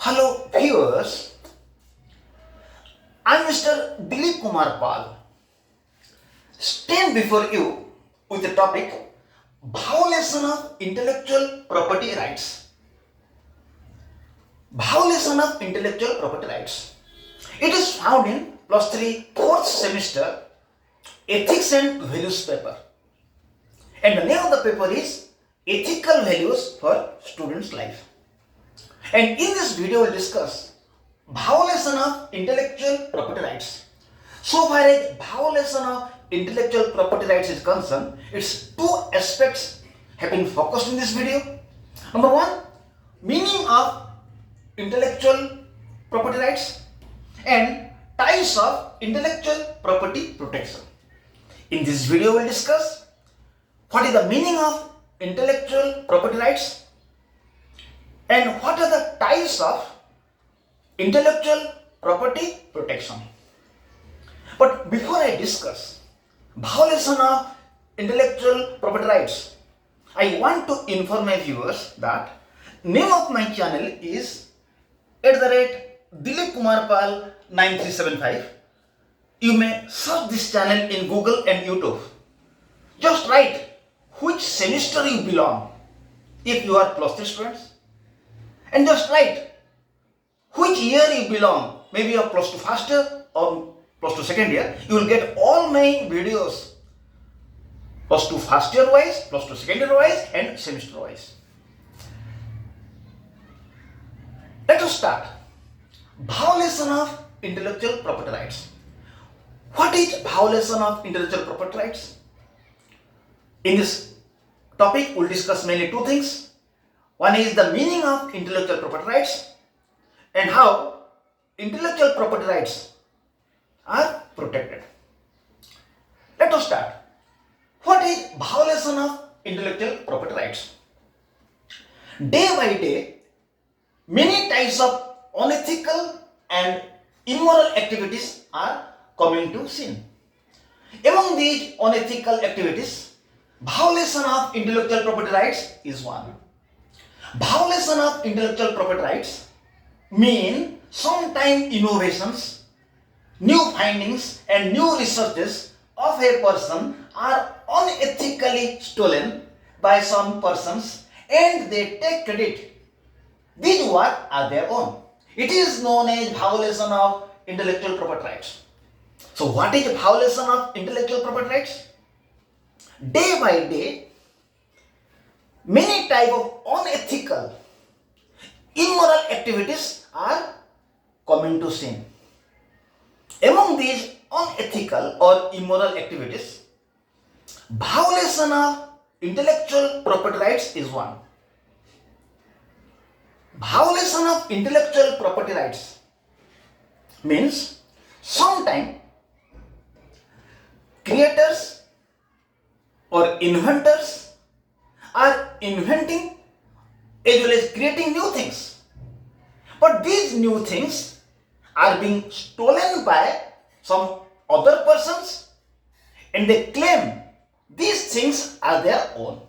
Hello viewers, I am Mr. Dilip Kumar Pal. Stand before you with the topic Violation of Intellectual Property Rights. Violation of Intellectual Property Rights. It is found in +3 4th semester Ethics and Values paper. And the name of the paper is Ethical Values for Students' Life. And in this video we will discuss violation of intellectual property rights. So far as violation of intellectual property rights is concerned, its two aspects have been focused in this video. Number one, meaning of intellectual property rights and types of intellectual property protection. In this video we will discuss what is the meaning of intellectual property rights and what are the types of intellectual property protection. But before I discuss violation of intellectual property rights, I want to inform my viewers that name of my channel is @Dilip Kumar Pal 9375. You may search this channel in Google and YouTube. Just write which semester you belong if you are +3 students, and just write which year you belong, maybe you are +2 first year or +2 second year. You will get all my videos +2 first year wise, +2 second year wise and semester wise. Let us start. Violation of intellectual property rights. What is violation of intellectual property rights? In this topic we will discuss mainly two things. One is the meaning of intellectual property rights and how intellectual property rights are protected. Let us start. What is violation of intellectual property rights? Day by day, many types of unethical and immoral activities are coming to scene. Among these unethical activities, violation of intellectual property rights is one. Violation of intellectual property rights mean sometime innovations, new findings and new researches of a person are unethically stolen by some persons and they take credit. These work are their own. It is known as violation of intellectual property rights. So what is violation of intellectual property rights? Day by day, many types of unethical, immoral activities are coming to scene. Among these unethical or immoral activities, violation of intellectual property rights is one. Violation of intellectual property rights means sometimes creators or inventors are inventing as well as creating new things. But these new things are being stolen by some other persons and they claim these things are their own.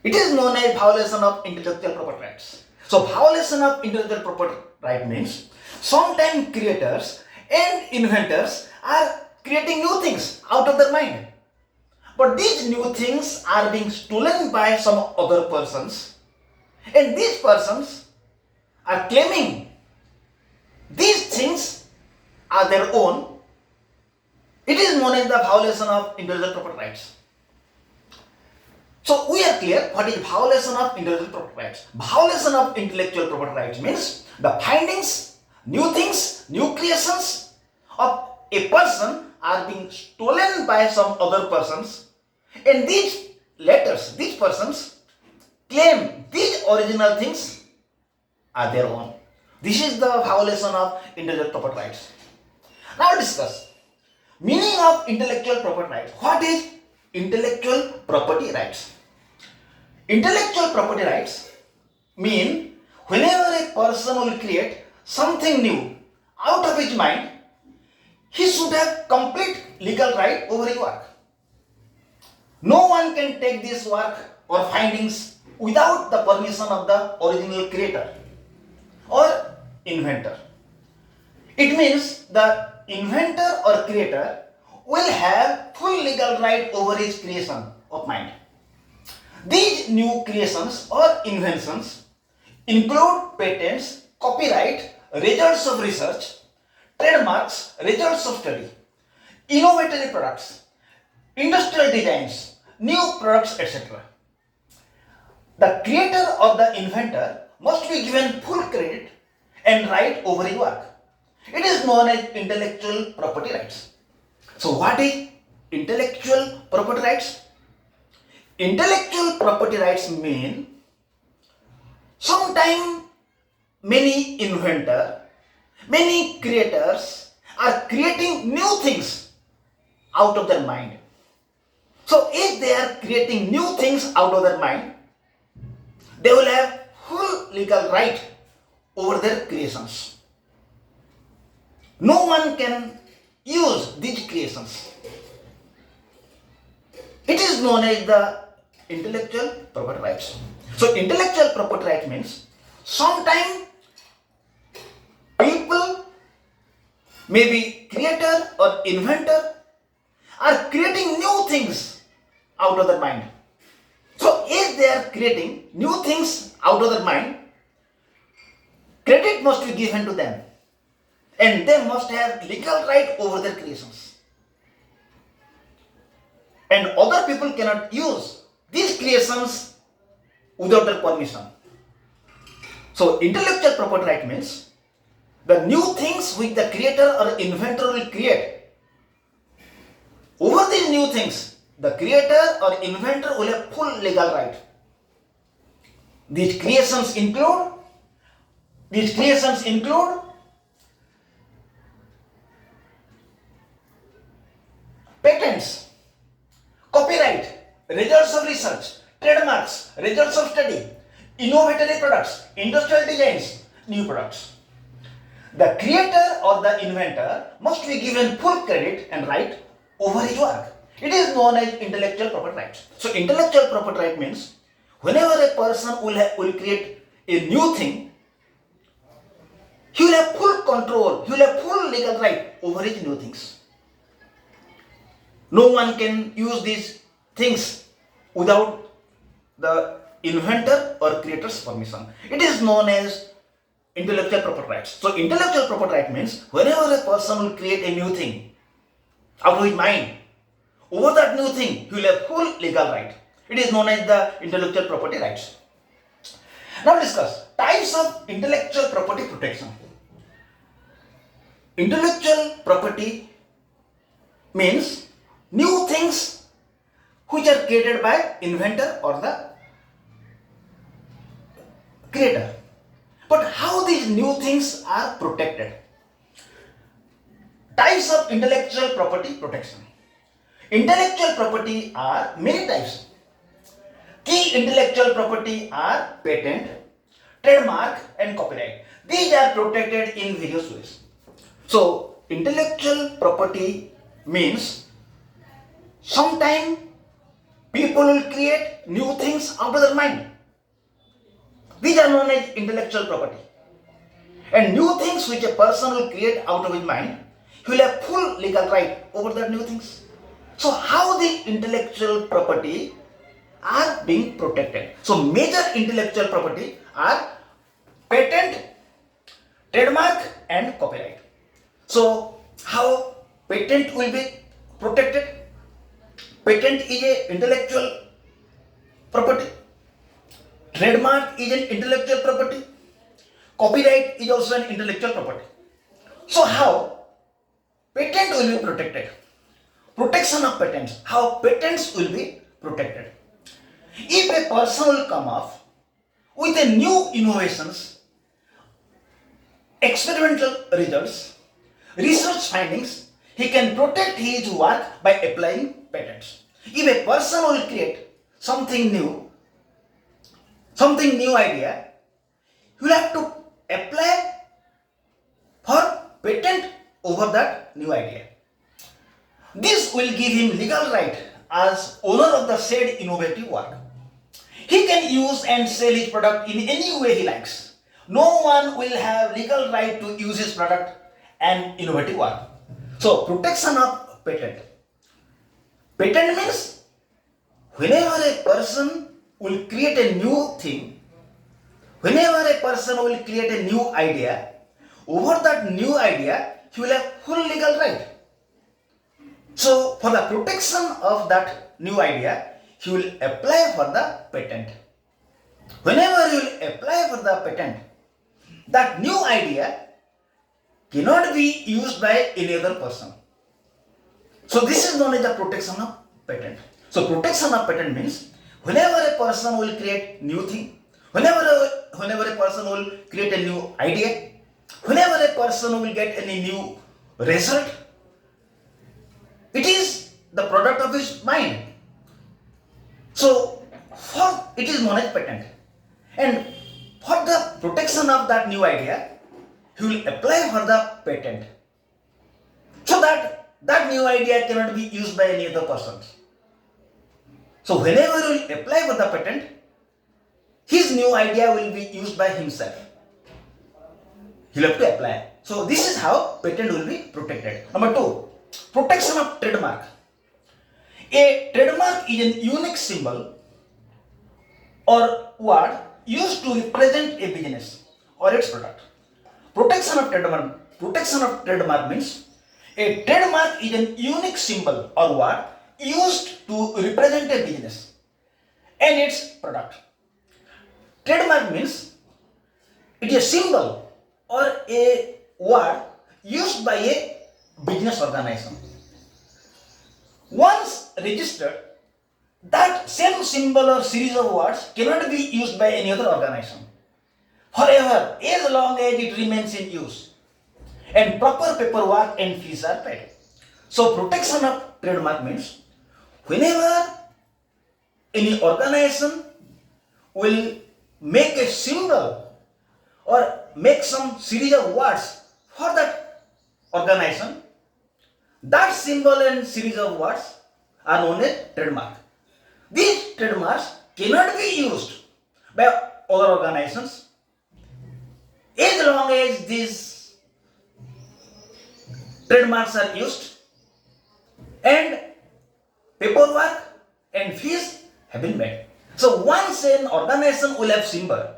It is known as violation of intellectual property rights. So violation of intellectual property right means sometimes creators and inventors are creating new things out of their mind. But these new things are being stolen by some other persons and these persons are claiming these things are their own. It is known as the violation of intellectual property rights. So we are clear what is violation of intellectual property rights. Violation of intellectual property rights means the findings, new things, new creations of a person are being stolen by some other persons and these persons claim these original things are their own. This is the violation of intellectual property rights. Now discuss meaning of intellectual property rights. What is intellectual property rights? Intellectual property rights mean whenever a person will create something new out of his mind, he should have complete legal right over his work. No one can take this work or findings without the permission of the original creator. or inventor. It means the inventor or creator will have full legal right over his creation of mind. These new creations or inventions include patents, copyright, results of research, trademarks, results of study, innovative products, industrial designs, new products, etc. The creator or the inventor must be given full credit and right over his work. It is known as intellectual property rights. So what is intellectual property rights? Intellectual property rights mean sometimes many inventors, many creators are creating new things out of their mind. So if they are creating new things out of their mind, they will have full legal right over their creations. No one can use these creations. It is known as the intellectual property rights. So intellectual property right means sometimes people, maybe creator or inventor, are creating new things out of their mind. So if they are creating new things out of their mind, credit must be given to them and they must have legal right over their creations. And other people cannot use these creations without their permission. So intellectual property right means the new things which the creator or inventor will create. Over these new things, the creator or inventor will have full legal right. These creations include patents, copyright, results of research, trademarks, results of study, innovative products, industrial designs, new products. The creator or the inventor must be given full credit and right over his work. It is known as intellectual property rights. So intellectual property right means whenever a person will create a new thing, he will have full control, he will have full legal right over his new things. No one can use these things without the inventor or creator's permission. It is known as intellectual property rights. So intellectual property right means whenever a person will create a new thing out of his mind, over that new thing he will have full legal right. It is known as the intellectual property rights. Now discuss types of intellectual property protection. Intellectual property means new things which are created by inventor or the creator. But how these new things are protected? Types of intellectual property protection. Intellectual property are many types. Key intellectual property are patent, trademark and copyright. These are protected in various ways. So intellectual property means sometimes people will create new things out of their mind. These are known as intellectual property. And new things which a person will create out of his mind, he will have full legal right over that new things. So how the intellectual property are being protected? So major intellectual property are patent, trademark and copyright. So how patent will be protected? Patent is a intellectual property. Trademark is an intellectual property. Copyright is also an intellectual property. So how patent will be protected? Protection of patents. How patents will be protected? If a person will come up with a new innovations, experimental results, research findings, he can protect his work by applying patents. If a person will create something new idea, he will have to apply for patent over that new idea. This will give him legal right as owner of the said innovative work. He can use and sell his product in any way he likes no one will have legal right to use his product and innovative work. So protection of patent. Patent means whenever a person will create a new thing, whenever a person will create a new idea, over that new idea, he will have full legal right. So for the protection of that new idea, he will apply for the patent. Whenever you will apply for the patent, that new idea cannot be used by any other person. So this is known as the protection of patent. So protection of patent means whenever a person will create new thing, whenever a person will create a new idea, whenever a person will get any new result, it is the product of his mind. So for it is known as patent. And for the protection of that new idea, he will apply for the patent. So that that new idea cannot be used by any other persons. So whenever he will apply for the patent, his new idea will be used by himself. He will have to apply. So this is how patent will be protected. Number 2, protection of trademark. A trademark is a unique symbol or word used to represent a business or its product. Protection of trademark means a trademark is a unique symbol or word used to represent a business and its product. Trademark means it is a symbol or a word used by a business organization. Once registered, that same symbol or series of words cannot be used by any other organization forever, as long as it remains in use, and proper paperwork and fees are paid. So protection of trademark means whenever any organization will make a symbol or make some series of words for that organization, that symbol and series of words are known as trademark. These trademarks cannot be used by other organizations as long as these trademarks are used and paperwork and fees have been made. So once an organization will have symbol,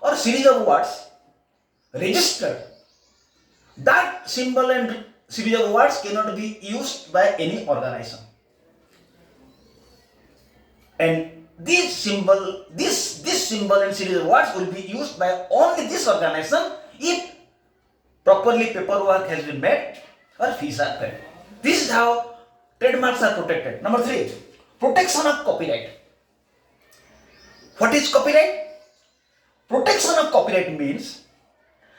or series of words registered, that symbol and series of words cannot be used by any organization. And this symbol and series of words will be used by only this organization if properly paperwork has been made or fees are paid. This is how trademarks are protected. Number 3, protection of copyright. What is copyright? Protection of copyright means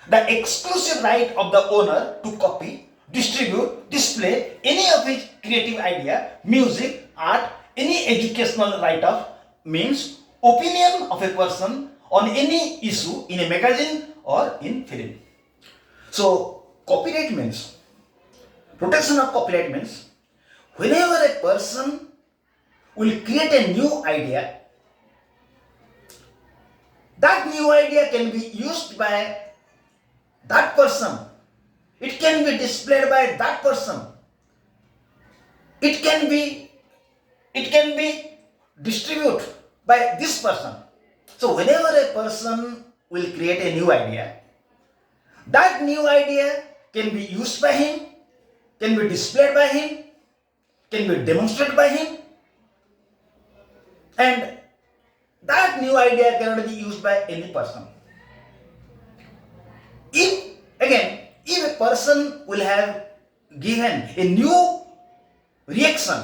the exclusive right of the owner to copy, distribute, display any of his creative idea, music, art, any educational write-off, means opinion of a person on any issue in a magazine or in film. So copyright means, protection of copyright means whenever a person will create a new idea, that new idea can be used by that person. It can be displayed by that person. It can be distributed by this person. So whenever a person will create a new idea, that new idea can be used by him, can be displayed by him, can be demonstrated by him, and that new idea cannot be used by any person. If a person will have given a new reaction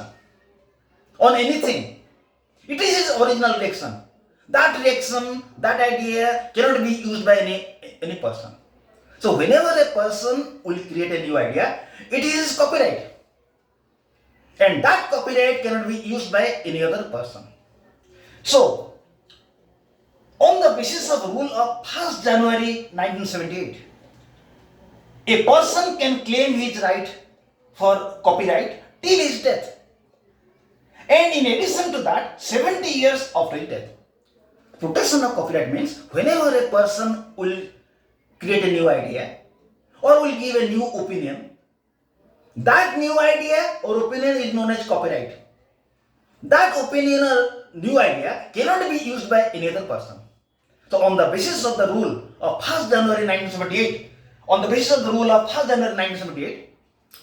on anything, it is his original reaction. That reaction, that idea cannot be used by any person. So whenever a person will create a new idea, it is his copyright. And that copyright cannot be used by any other person. So, on the basis of rule of 1st January 1978, a person can claim his right for copyright till his death. And in addition to that, 70 years after his death. protection of copyright means whenever a person will create a new idea or will give a new opinion, that new idea or opinion is known as copyright. That opinion or new idea cannot be used by any other person. So on the basis of the rule of 1st January 1978,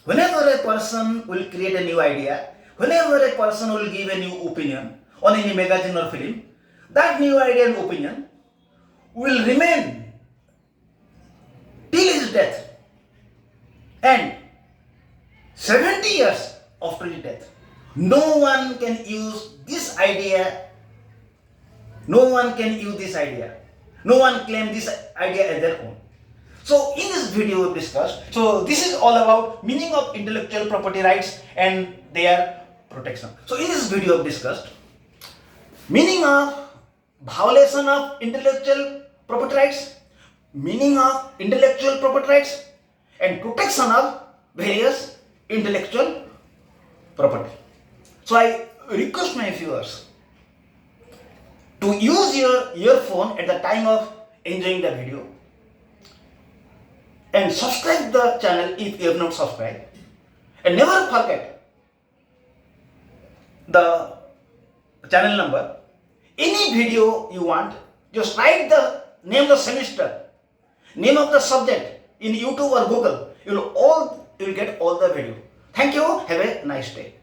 whenever a person will create a new idea, whenever a person will give a new opinion on any magazine or film, that new idea and opinion will remain till his death and 70 years after his death. No one can use this idea. No one can use this idea. No one claim this idea as their own. So in this video we discussed, so this is all about meaning of intellectual property rights and their protection. So in this video we discussed meaning of violation of intellectual property rights, meaning of intellectual property rights and protection of various intellectual property. So I request my viewers to use your earphone at the time of enjoying the video and subscribe the channel if you have not subscribed, and never forget the channel number. Any video you want, just write the name of the semester, name of the subject in YouTube or Google. You will get all the video. Thank you. Have a nice day.